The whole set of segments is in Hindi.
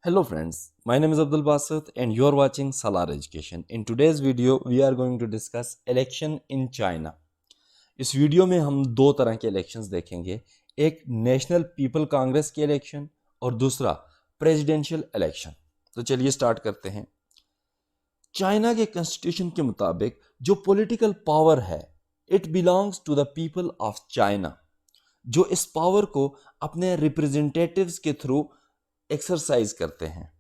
Hello friends, my name is Abdul Basit and you are watching Salar Education. In today's video, we are going to discuss election in China. इस वीडियो में हम दो तरह के इलेक्शंस देखेंगे, एक नेशनल पीपल कांग्रेस के इलेक्शन और दूसरा प्रेसिडेंशियल इलेक्शन। तो चलिए स्टार्ट करते हैं। चाइना के कॉन्स्टिट्यूशन के मुताबिक जो पॉलिटिकल पावर है, it belongs to the people of China, जो इस पावर को अपने रिप्रेजेंटेटिव्स के थ्रू एक्सरसाइज करते हैं।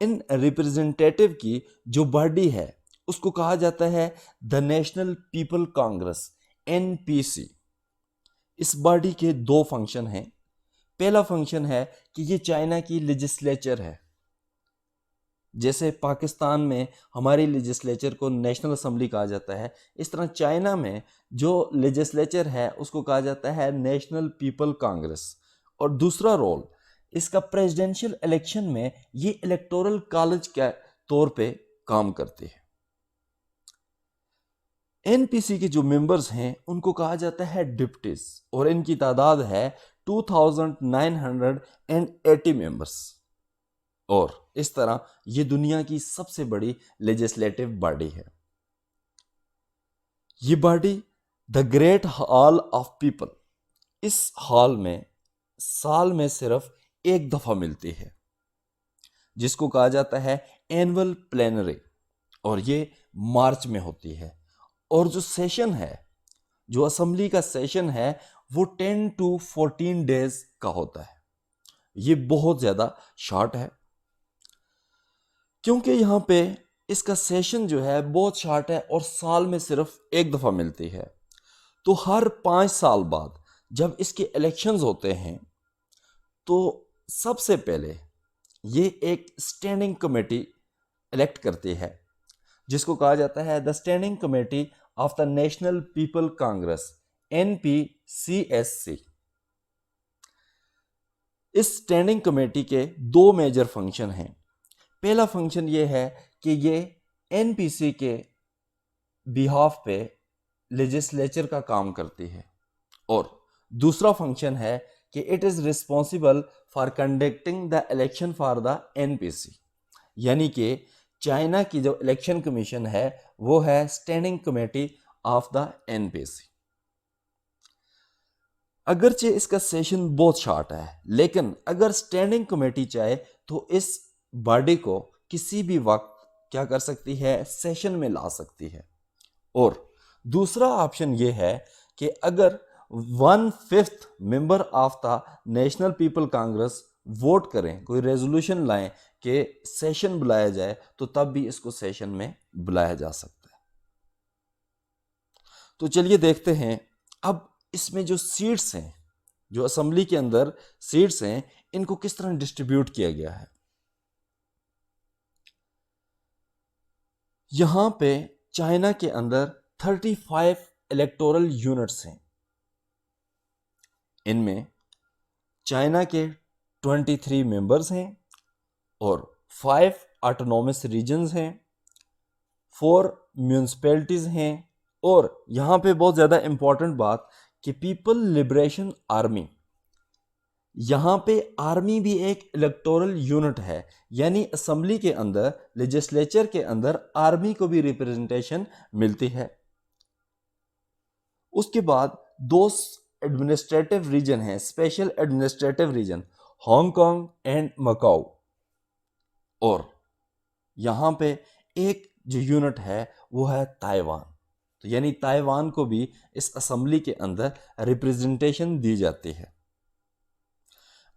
इन रिप्रेजेंटेटिव की जो बॉडी है उसको कहा जाता है the national people Congress, NPC. इस बॉडी के दो फंक्शन हैं। पहला फंक्शन है कि ये चाइना की लेजिस्लेचर है। जैसे पाकिस्तान में हमारी लेजिस्लेचर को नेशनल असेंबली कहा जाता है, इस तरह चाइना में जो लेजिस्लेचर है उसको कहा जाता है नेशनल पीपल कांग्रेस। और दूसरा रोल इसका प्रेसिडेंशियल इलेक्शन में ये इलेक्टोरल कॉलेज के तौर पे काम करती है। एनपीसी के जो मेंबर्स हैं उनको कहा जाता है डिप्टीज और इनकी तादाद है 2980 मेंबर्स। और इस तरह ये दुनिया की सबसे बड़ी लेजिस्लेटिव बॉडी है। ये body the great hall of people, इस हॉल में साल में सिर्फ एक दफा मिलती है, जिसको कहा जाता है एनुअल प्लेनरी, और ये मार्च में होती है। और जो सेशन है, जो असेंबली का सेशन है, वो 10 to 14 डेज का होता है। ये बहुत ज्यादा शॉर्ट है क्योंकि यहां पे इसका सेशन जो है बहुत शॉर्ट है और साल में सिर्फ एक दफा मिलती है। तो हर 5 साल बाद जब इसके इलेक्शंस होते हैं तो सबसे पहले ये एक स्टैंडिंग कमेटी इलेक्ट करती है, जिसको कहा जाता है the standing committee of the national people Congress, NPCSC। इस स्टैंडिंग कमेटी के दो मेजर फंक्शन हैं। पहला फंक्शन ये है कि ये एनपीसी के बिहाफ पे लेजिस्लेचर का काम करती है, और दूसरा फंक्शन है कि it is responsible for conducting the election for the NPC. यानी कि चाइना की जो इलेक्शन कमीशन है वो है standing committee of the NPC. अगरचे इसका सेशन बहुत शॉर्ट है, लेकिन अगर स्टैंडिंग कमेटी चाहे तो इस बॉडी को किसी भी वक्त क्या कर सकती है, सेशन में ला सकती है। और दूसरा ऑप्शन यह है कि अगर 1/5 member of the national people Congress vote करें, कोई रेजोल्यूशन लाएं कि सेशन बुलाया जाए, तो तब भी इसको सेशन में बुलाया जा सकता है। तो चलिए देखते हैं अब इसमें जो सीट्स हैं, जो असेंबली के अंदर सीट्स हैं, इनको किस तरह डिस्ट्रीब्यूट किया गया है। यहां पे चाइना के अंदर 35 इलेक्टोरल यूनिट्स हैं। इनमें चाइना के 23 मेंबर्स हैं और 5 ऑटोनॉमस रीजन्स हैं, 4 म्यूनिसिपैलिटीज हैं, और यहां पे बहुत ज्यादा इंपॉर्टेंट बात कि पीपल लिबरेशन आर्मी, यहां पे आर्मी भी एक इलेक्टोरल यूनिट है। यानी असेंबली के अंदर, लेजिस्लेचर के अंदर आर्मी को भी रिप्रेजेंटेशन मिलती है। उसके बाद दो एडमिनिस्ट्रेटिव रीजन है, special administrative region, Hong Kong and Macau. और यहां पे एक जो यूनिट है वो है ताइवान। तो यानी ताइवान को भी इस असेंबली के अंदर रिप्रेजेंटेशन दी जाती है।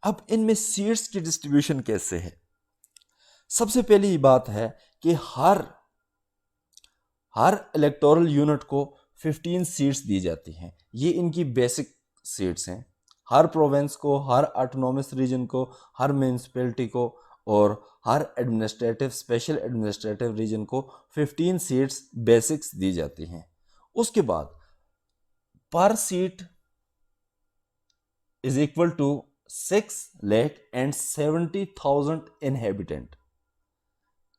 अब इनमें सीट्स की डिस्ट्रीब्यूशन कैसे है। सबसे पहली बात है कि हर इलेक्टोरल यूनिट को 15 सीट्स दी जाती हैं। ये इनकी बेसिक सीट्स हैं। हर प्रोविंस को, हर ऑटोनॉमस रीजन को, हर म्यूनिसिपैलिटी को और हर एडमिनिस्ट्रेटिव, स्पेशल एडमिनिस्ट्रेटिव रीजन को 15 सीट्स बेसिक्स दी जाती हैं। उसके बाद per seat is equal to 6,70,000 inhabitant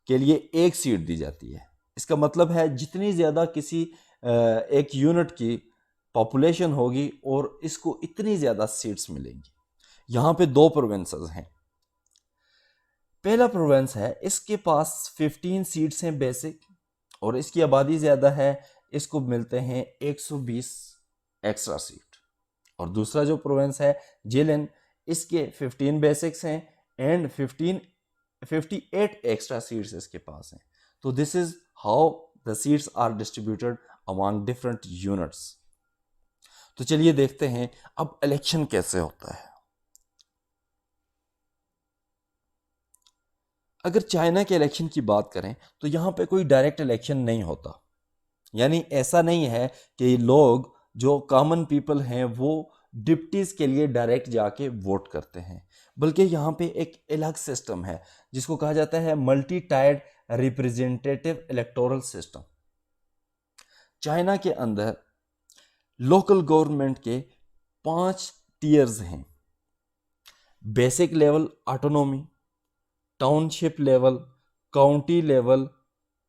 के लिए एक सीट दी जाती है। इसका मतलब है जितनी ज्यादा किसी एक यूनिट की पॉपुलेशन होगी और इसको इतनी ज्यादा सीट्स मिलेंगी। यहां पे दो प्रोविंसेस हैं। पहला प्रोविंस है, इसके पास 15 सीट्स हैं बेसिक और इसकी आबादी ज़्यादा है, इसको मिलते हैं 120 एक्स्ट्रा सीट। और दूसरा जो प्रोविंस है जिलिन, इसके 15 बेसिक्स हैं एंड 58 एक्स्ट्रा सीट्स इसके पास हैं। तो this is how the seats are distributed among different units. तो चलिए देखते हैं अब इलेक्शन कैसे होता है। अगर चाइना के इलेक्शन की बात करें तो यहाँ पे कोई डायरेक्ट इलेक्शन नहीं होता, यानी ऐसा नहीं है कि लोग जो कॉमन पीपल हैं वो डिप्टीज के लिए डायरेक्ट जाके वोट करते हैं, बल्कि यहाँ पे एक अलग सिस्टम है जिसको कहा जाता है multi tiered representative electoral system. China के अंदर लोकल गवर्नमेंट के 5 टीयर्स हैं। Basic level autonomy, township level, county level,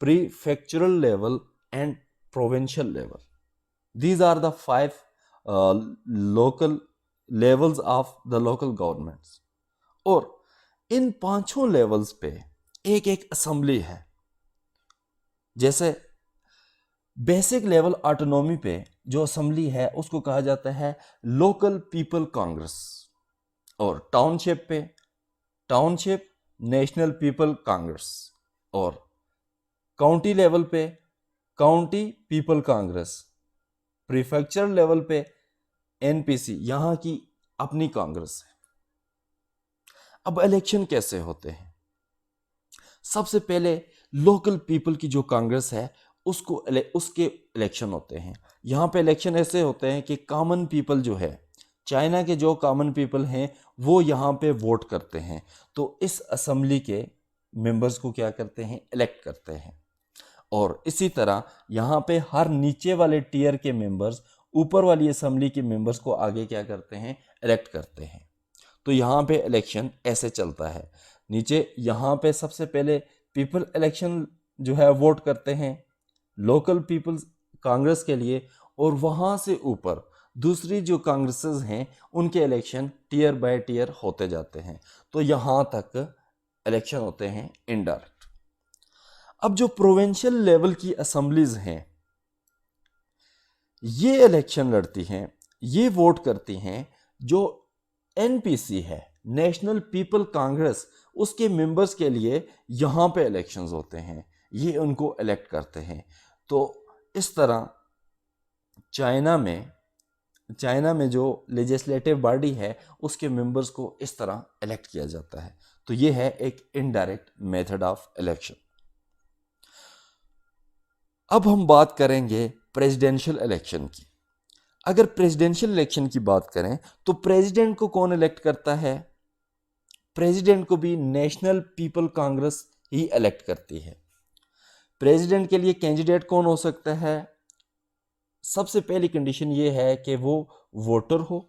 prefectural level and provincial level. These are the 5 local levels of the local governments। और इन 5 लेवल्स पे एक एक असेंबली है। जैसे बेसिक लेवल ऑटोनॉमी पे जो असेंबली है उसको कहा जाता है लोकल पीपल कांग्रेस, और टाउनशिप पे टाउनशिप नेशनल पीपल कांग्रेस, और काउंटी लेवल पे county people Congress, prefecture level पे एनपीसी, यहां की अपनी कांग्रेस है। अब इलेक्शन कैसे होते हैं? सबसे पहले लोकल पीपल की जो कांग्रेस है उसके इलेक्शन होते हैं। यहाँ पे इलेक्शन ऐसे होते हैं कि कॉमन पीपल जो है, चाइना के जो कॉमन पीपल हैं वो यहाँ पे वोट करते हैं। तो इस असेंबली के मेंबर्स को क्या करते हैं, इलेक्ट करते हैं। और इसी तरह यहाँ पे हर नीचे वाले टीयर के मेंबर्स ऊपर वाली असेंबली के मेंबर्स को आगे क्या करते हैं, इलेक्ट करते हैं। तो यहाँ पे इलेक्शन ऐसे चलता है। नीचे यहाँ पे सबसे पहले पीपल इलेक्शन जो है वोट करते हैं लोकल पीपल्स कांग्रेस के लिए, और वहाँ से ऊपर दूसरी जो कांग्रेसेस हैं उनके इलेक्शन टीयर बाय टीयर होते जाते हैं। तो यहाँ तक इलेक्शन होते हैं इनडायरेक्ट। अब जो प्रोविंशियल लेवल की असेंबलीज हैं ये इलेक्शन लड़ती हैं, ये वोट करती हैं, जो एनपीसी है नेशनल पीपल कांग्रेस, उसके मेंबर्स के लिए यहाँ पे इलेक्शंस होते हैं, ये उनको इलेक्ट करते हैं। तो इस तरह चाइना में जो लेजिस्लेटिव बॉडी है उसके मेंबर्स को इस तरह इलेक्ट किया जाता है। तो ये है एक इनडायरेक्ट मेथड ऑफ इलेक्शन। अब हम बात करेंगे प्रेसिडेंशियल इलेक्शन की। अगर प्रेसिडेंशियल इलेक्शन की बात करें तो प्रेसिडेंट को कौन इलेक्ट करता है? प्रेसिडेंट को भी नेशनल पीपल कांग्रेस ही इलेक्ट करती है। प्रेसिडेंट के लिए कैंडिडेट कौन हो सकता है? सबसे पहली कंडीशन ये है कि वो वोटर हो,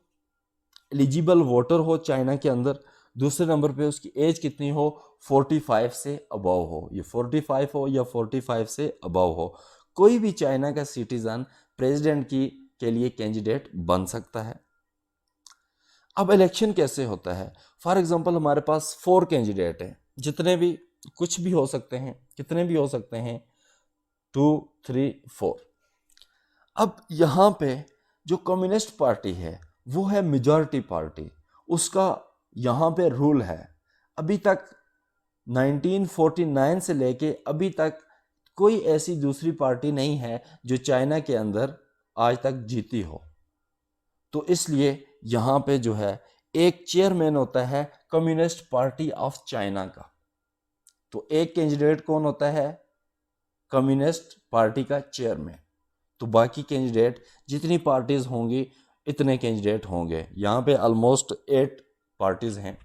एलिजिबल वोटर हो चाइना के अंदर। दूसरे नंबर पे उसकी एज कितनी हो, 45 से अबव हो। ये 45 हो या 45 से अबव हो, कोई भी चाइना का सिटीजन प्रेसिडेंट के लिए कैंडिडेट बन सकता है। अब इलेक्शन कैसे होता है? फॉर एग्जांपल हमारे पास 4 कैंडिडेट हैं, जितने भी कुछ भी हो सकते हैं, कितने भी हो सकते हैं, 2 3 4। अब यहाँ पे जो कम्युनिस्ट पार्टी है वो है मेजॉरिटी पार्टी, उसका यहाँ पे रूल है। अभी तक 1949 से लेके अभी तक कोई ऐसी दूसरी पार्टी नहीं है जो चाइना के अंदर आज तक जीती हो। तो इसलिए यहाँ पे जो है एक चेयरमैन होता है कम्युनिस्ट पार्टी ऑफ चाइना का। तो एक कैंडिडेट कौन होता है? कम्युनिस्ट पार्टी का चेयरमैन। तो बाकी कैंडिडेट जितनी पार्टीज होंगी इतने कैंडिडेट होंगे। यहाँ पे ऑलमोस्ट 8 पार्टीज हैं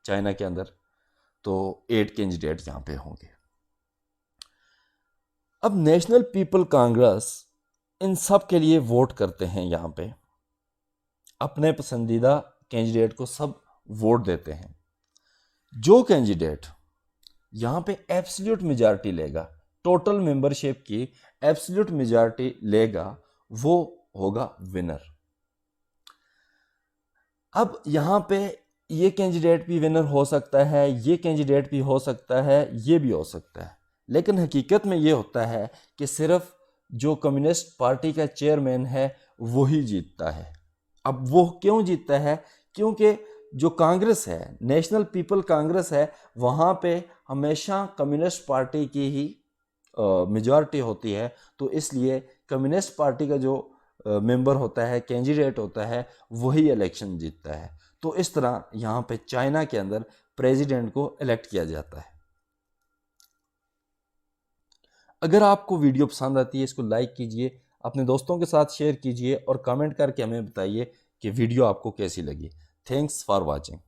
चाइना के अंदर, तो 8 कैंडिडेट यहाँ पे होंगे। अब नेशनल पीपल कांग्रेस इन सब के लिए वोट करते हैं। यहाँ पे अपने पसंदीदा कैंडिडेट को सब वोट देते हैं। जो कैंडिडेट यहाँ पे एब्सोल्यूट मेजॉरिटी लेगा, टोटल मेंबरशिप की एब्सोल्यूट मेजॉरिटी लेगा, वो होगा विनर। अब यहाँ पे ये कैंडिडेट भी विनर हो सकता है, ये कैंडिडेट भी हो सकता है, ये भी हो सकता है, लेकिन हकीकत में ये होता है कि सिर्फ जो कम्युनिस्ट पार्टी का चेयरमैन है वही जीतता है। अब वो क्यों जीतता है? क्योंकि जो कांग्रेस है, नेशनल पीपल कांग्रेस है, वहाँ पे हमेशा कम्युनिस्ट पार्टी की ही मेजॉरिटी होती है, तो इसलिए कम्युनिस्ट पार्टी का जो मेंबर होता है, कैंडिडेट होता है, वही इलेक्शन जीतता है। तो इस तरह यहाँ पे चाइना के अंदर प्रेसिडेंट को इलेक्ट किया जाता है। अगर आपको वीडियो पसंद आती है, इसको लाइक कीजिए, अपने दोस्तों के साथ शेयर कीजिए और कमेंट करके हमें बताइए कि वीडियो आपको कैसी लगी। Thanks for watching.